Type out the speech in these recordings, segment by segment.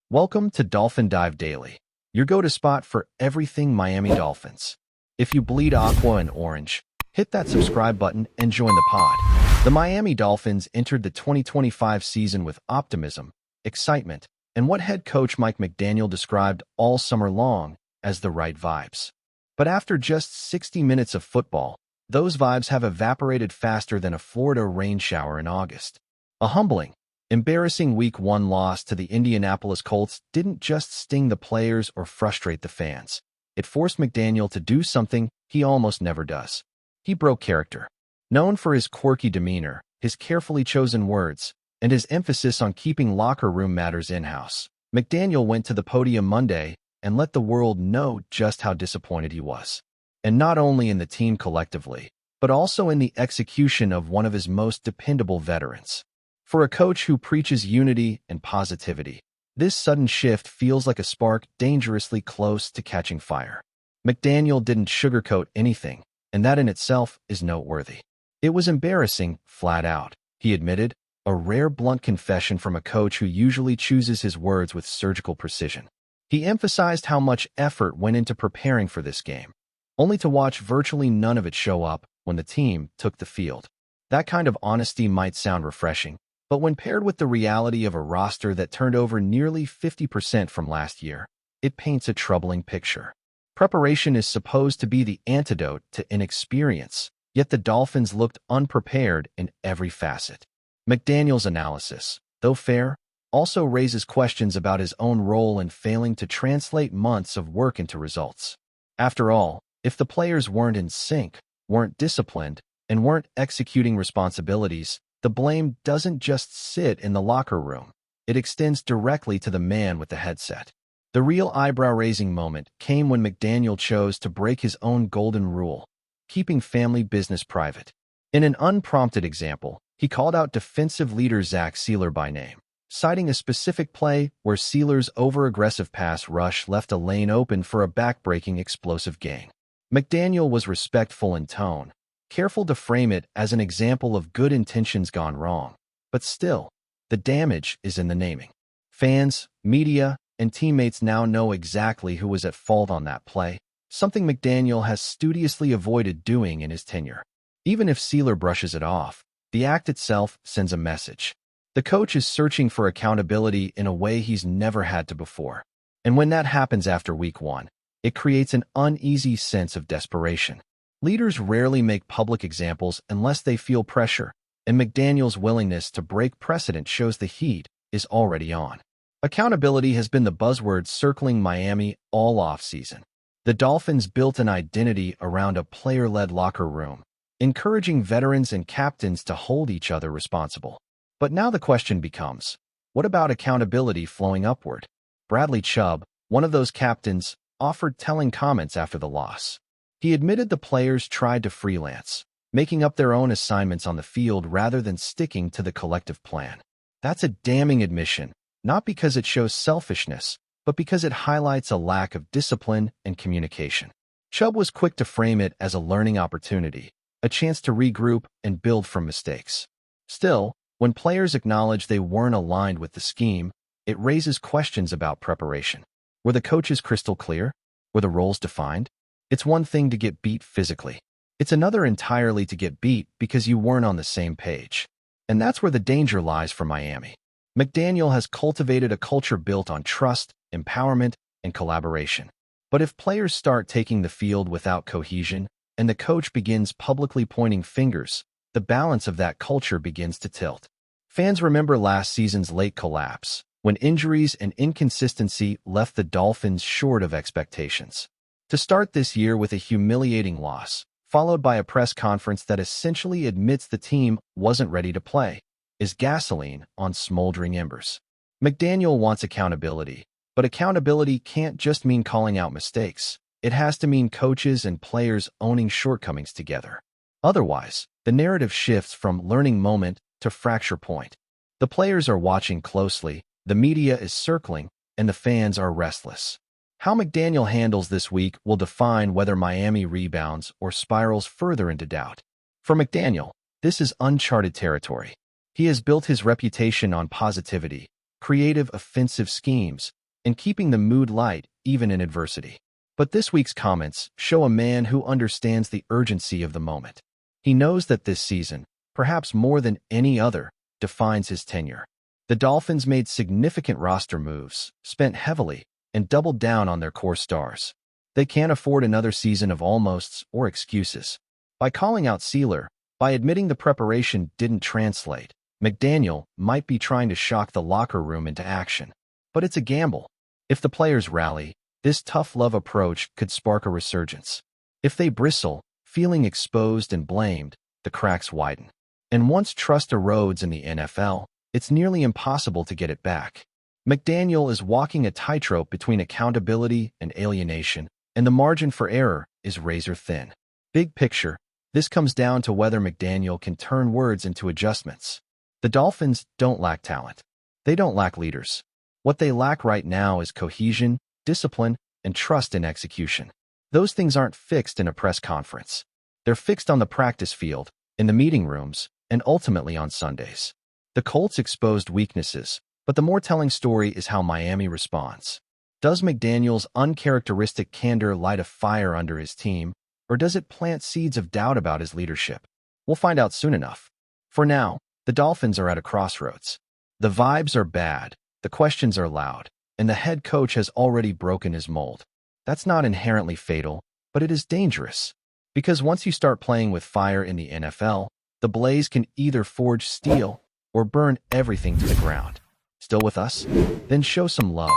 Welcome to Dolphin Dive Daily, your go-to spot for everything Miami Dolphins. If you bleed aqua and orange, hit that subscribe button and join the pod. The Miami Dolphins entered the 2025 season with optimism, excitement, and what head coach Mike McDaniel described all summer long as the right vibes. But after just 60 minutes of football, those vibes have evaporated faster than a Florida rain shower in August. A humbling, embarrassing Week 1 loss to the Indianapolis Colts didn't just sting the players or frustrate the fans. It forced McDaniel to do something he almost never does. He broke character. Known for his quirky demeanor, his carefully chosen words, and his emphasis on keeping locker room matters in-house, McDaniel went to the podium Monday and let the world know just how disappointed he was. And not only in the team collectively, but also in the execution of one of his most dependable veterans. For a coach who preaches unity and positivity, this sudden shift feels like a spark dangerously close to catching fire. McDaniel didn't sugarcoat anything, and that in itself is noteworthy. It was embarrassing, flat out, he admitted, a rare blunt confession from a coach who usually chooses his words with surgical precision. He emphasized how much effort went into preparing for this game, only to watch virtually none of it show up when the team took the field. That kind of honesty might sound refreshing, but when paired with the reality of a roster that turned over nearly 50% from last year, it paints a troubling picture. Preparation is supposed to be the antidote to inexperience, yet the Dolphins looked unprepared in every facet. McDaniel's analysis, though fair, also raises questions about his own role in failing to translate months of work into results. After all, if the players weren't in sync, weren't disciplined, and weren't executing responsibilities, the blame doesn't just sit in the locker room. It extends directly to the man with the headset. The real eyebrow-raising moment came when McDaniel chose to break his own golden rule, keeping family business private. In an unprompted example, he called out defensive leader Zach Sealer by name, citing a specific play where Sealer's over-aggressive pass rush left a lane open for a back-breaking explosive gain. McDaniel was respectful in tone, careful to frame it as an example of good intentions gone wrong. But still, the damage is in the naming. Fans, media, and teammates now know exactly who was at fault on that play, something McDaniel has studiously avoided doing in his tenure. Even if Sealer brushes it off, the act itself sends a message. The coach is searching for accountability in a way he's never had to before. And when that happens after Week 1, it creates an uneasy sense of desperation. Leaders rarely make public examples unless they feel pressure, and McDaniel's willingness to break precedent shows the heat is already on. Accountability has been the buzzword circling Miami all offseason. The Dolphins built an identity around a player-led locker room, encouraging veterans and captains to hold each other responsible. But now the question becomes, what about accountability flowing upward? Bradley Chubb, one of those captains, offered telling comments after the loss. He admitted the players tried to freelance, making up their own assignments on the field rather than sticking to the collective plan. That's a damning admission, not because it shows selfishness, but because it highlights a lack of discipline and communication. Chubb was quick to frame it as a learning opportunity, a chance to regroup and build from mistakes. Still, when players acknowledge they weren't aligned with the scheme, it raises questions about preparation. Were the coaches crystal clear? Were the roles defined? It's one thing to get beat physically. It's another entirely to get beat because you weren't on the same page. And that's where the danger lies for Miami. McDaniel has cultivated a culture built on trust, empowerment, and collaboration. But if players start taking the field without cohesion, and the coach begins publicly pointing fingers, the balance of that culture begins to tilt. Fans remember last season's late collapse, when injuries and inconsistency left the Dolphins short of expectations. To start this year with a humiliating loss, followed by a press conference that essentially admits the team wasn't ready to play, is gasoline on smoldering embers. McDaniel wants accountability, but accountability can't just mean calling out mistakes. It has to mean coaches and players owning shortcomings together. Otherwise, the narrative shifts from learning moment to fracture point. The players are watching closely, the media is circling, and the fans are restless. How McDaniel handles this week will define whether Miami rebounds or spirals further into doubt. For McDaniel, this is uncharted territory. He has built his reputation on positivity, creative offensive schemes, and keeping the mood light even in adversity. But this week's comments show a man who understands the urgency of the moment. He knows that this season, perhaps more than any other, defines his tenure. The Dolphins made significant roster moves, spent heavily, and doubled down on their core stars. They can't afford another season of almosts or excuses. By calling out Sealer, by admitting the preparation didn't translate, McDaniel might be trying to shock the locker room into action. But it's a gamble. If the players rally, this tough love approach could spark a resurgence. If they bristle, feeling exposed and blamed, the cracks widen. And once trust erodes in the NFL, it's nearly impossible to get it back. McDaniel is walking a tightrope between accountability and alienation, and the margin for error is razor thin. Big picture, this comes down to whether McDaniel can turn words into adjustments. The Dolphins don't lack talent. They don't lack leaders. What they lack right now is cohesion, discipline, and trust in execution. Those things aren't fixed in a press conference. They're fixed on the practice field, in the meeting rooms, and ultimately on Sundays. The Colts exposed weaknesses, but the more telling story is how Miami responds. Does McDaniel's uncharacteristic candor light a fire under his team, or does it plant seeds of doubt about his leadership? We'll find out soon enough. For now, the Dolphins are at a crossroads. The vibes are bad, the questions are loud, and the head coach has already broken his mold. That's not inherently fatal, but it is dangerous. Because once you start playing with fire in the NFL, the blaze can either forge steel or burn everything to the ground. Still with us? Then show some love.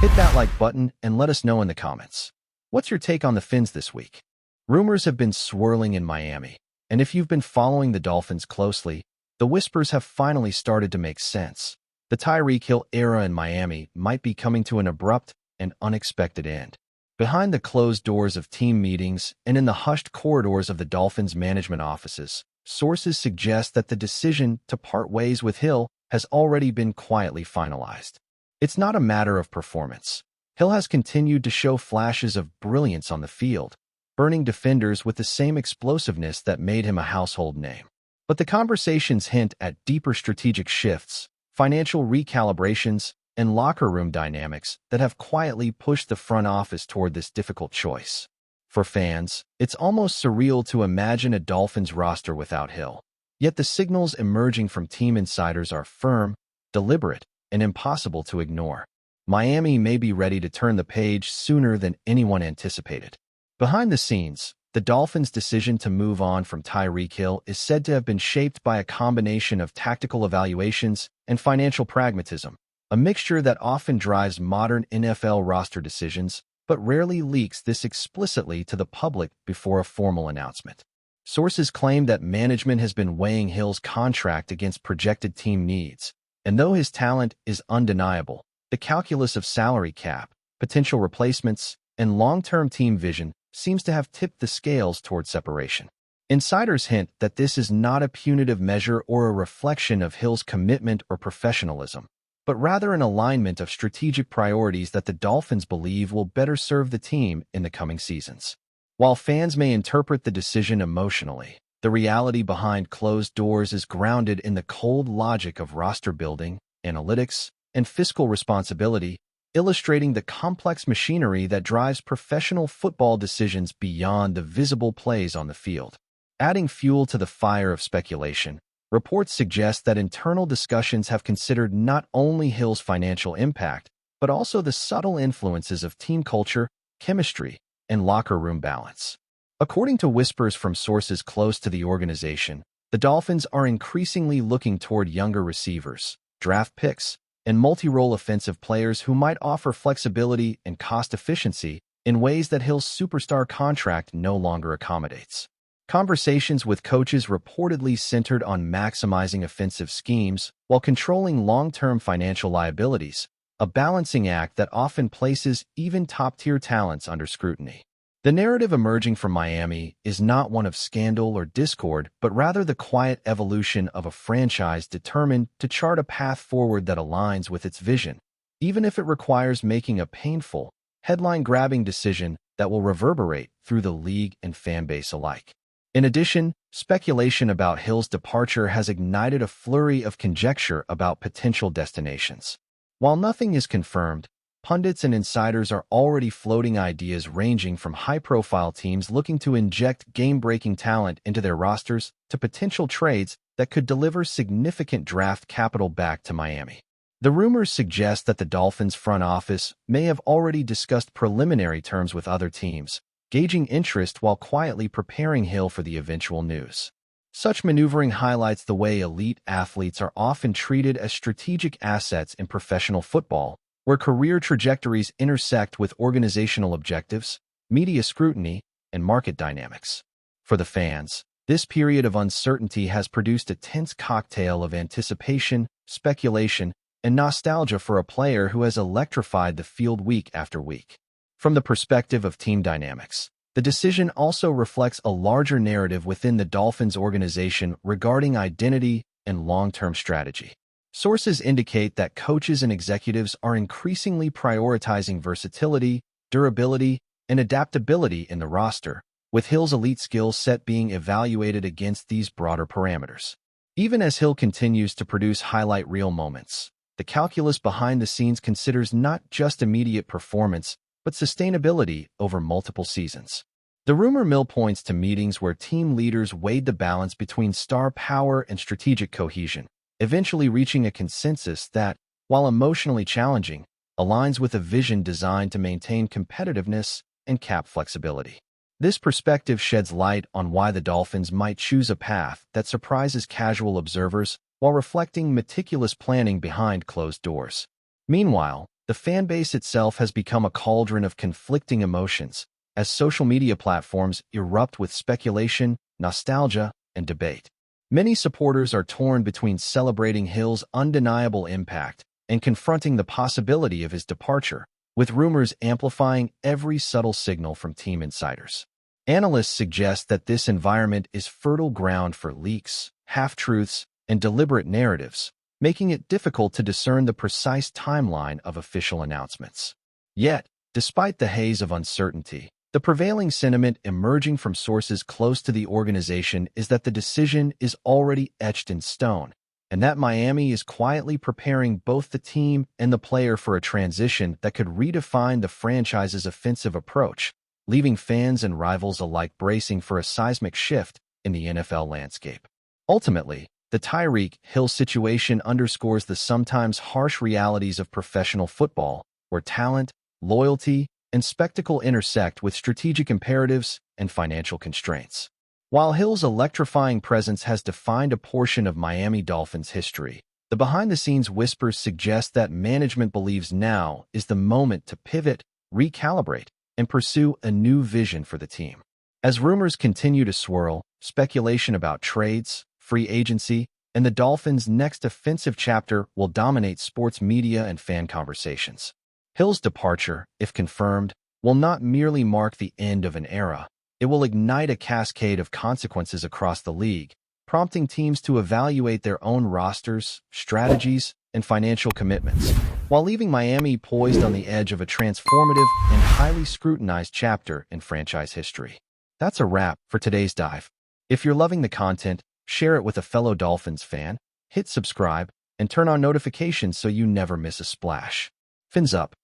Hit that like button and let us know in the comments. What's your take on the Fins this week? Rumors have been swirling in Miami, and if you've been following the Dolphins closely, the whispers have finally started to make sense. The Tyreek Hill era in Miami might be coming to an abrupt and unexpected end. Behind the closed doors of team meetings and in the hushed corridors of the Dolphins' management offices, sources suggest that the decision to part ways with Hill has already been quietly finalized. It's not a matter of performance. Hill has continued to show flashes of brilliance on the field, burning defenders with the same explosiveness that made him a household name. But the conversations hint at deeper strategic shifts, financial recalibrations, and locker room dynamics that have quietly pushed the front office toward this difficult choice. For fans, it's almost surreal to imagine a Dolphins roster without Hill. Yet the signals emerging from team insiders are firm, deliberate, and impossible to ignore. Miami may be ready to turn the page sooner than anyone anticipated. Behind the scenes, the Dolphins' decision to move on from Tyreek Hill is said to have been shaped by a combination of tactical evaluations and financial pragmatism, a mixture that often drives modern NFL roster decisions, but rarely leaks this explicitly to the public before a formal announcement. Sources claim that management has been weighing Hill's contract against projected team needs, and though his talent is undeniable, the calculus of salary cap, potential replacements, and long-term team vision seems to have tipped the scales toward separation. Insiders hint that this is not a punitive measure or a reflection of Hill's commitment or professionalism, but rather an alignment of strategic priorities that the Dolphins believe will better serve the team in the coming seasons. While fans may interpret the decision emotionally, the reality behind closed doors is grounded in the cold logic of roster building, analytics, and fiscal responsibility, illustrating the complex machinery that drives professional football decisions beyond the visible plays on the field. Adding fuel to the fire of speculation, reports suggest that internal discussions have considered not only Hill's financial impact, but also the subtle influences of team culture, chemistry, and locker room balance. According to whispers from sources close to the organization, the Dolphins are increasingly looking toward younger receivers, draft picks, and multi-role offensive players who might offer flexibility and cost efficiency in ways that Hill's superstar contract no longer accommodates. Conversations with coaches reportedly centered on maximizing offensive schemes while controlling long-term financial liabilities, a balancing act that often places even top-tier talents under scrutiny. The narrative emerging from Miami is not one of scandal or discord, but rather the quiet evolution of a franchise determined to chart a path forward that aligns with its vision, even if it requires making a painful, headline-grabbing decision that will reverberate through the league and fanbase alike. In addition, speculation about Hill's departure has ignited a flurry of conjecture about potential destinations. While nothing is confirmed, pundits and insiders are already floating ideas ranging from high-profile teams looking to inject game-breaking talent into their rosters to potential trades that could deliver significant draft capital back to Miami. The rumors suggest that the Dolphins' front office may have already discussed preliminary terms with other teams, gauging interest while quietly preparing Hill for the eventual news. Such maneuvering highlights the way elite athletes are often treated as strategic assets in professional football, where career trajectories intersect with organizational objectives, media scrutiny, and market dynamics. For the fans, this period of uncertainty has produced a tense cocktail of anticipation, speculation, and nostalgia for a player who has electrified the field week after week. From the perspective of team dynamics, the decision also reflects a larger narrative within the Dolphins organization regarding identity and long-term strategy. Sources indicate that coaches and executives are increasingly prioritizing versatility, durability, and adaptability in the roster, with Hill's elite skill set being evaluated against these broader parameters. Even as Hill continues to produce highlight reel moments, the calculus behind the scenes considers not just immediate performance, but sustainability over multiple seasons. The rumor mill points to meetings where team leaders weighed the balance between star power and strategic cohesion, eventually reaching a consensus that, while emotionally challenging, aligns with a vision designed to maintain competitiveness and cap flexibility. This perspective sheds light on why the Dolphins might choose a path that surprises casual observers while reflecting meticulous planning behind closed doors. Meanwhile, the fanbase itself has become a cauldron of conflicting emotions as social media platforms erupt with speculation, nostalgia, and debate. Many supporters are torn between celebrating Hill's undeniable impact and confronting the possibility of his departure, with rumors amplifying every subtle signal from team insiders. Analysts suggest that this environment is fertile ground for leaks, half-truths, and deliberate narratives, making it difficult to discern the precise timeline of official announcements. Yet, despite the haze of uncertainty, the prevailing sentiment emerging from sources close to the organization is that the decision is already etched in stone, and that Miami is quietly preparing both the team and the player for a transition that could redefine the franchise's offensive approach, leaving fans and rivals alike bracing for a seismic shift in the NFL landscape. Ultimately, the TYREEK Hill situation underscores the sometimes harsh realities of professional football, where talent, loyalty, and spectacle intersect with strategic imperatives and financial constraints. While Hill's electrifying presence has defined a portion of Miami Dolphins history, the behind-the-scenes whispers suggest that management believes now is the moment to pivot, recalibrate, and pursue a new vision for the team. As rumors continue to swirl, speculation about trades, free agency, and the Dolphins' next offensive chapter will dominate sports media and fan conversations. Hill's departure, if confirmed, will not merely mark the end of an era. It will ignite a cascade of consequences across the league, prompting teams to evaluate their own rosters, strategies, and financial commitments, while leaving Miami poised on the edge of a transformative and highly scrutinized chapter in franchise history. That's a wrap for today's dive. If you're loving the content, share it with a fellow Dolphins fan, hit subscribe, and turn on notifications so you never miss a splash. Fins up.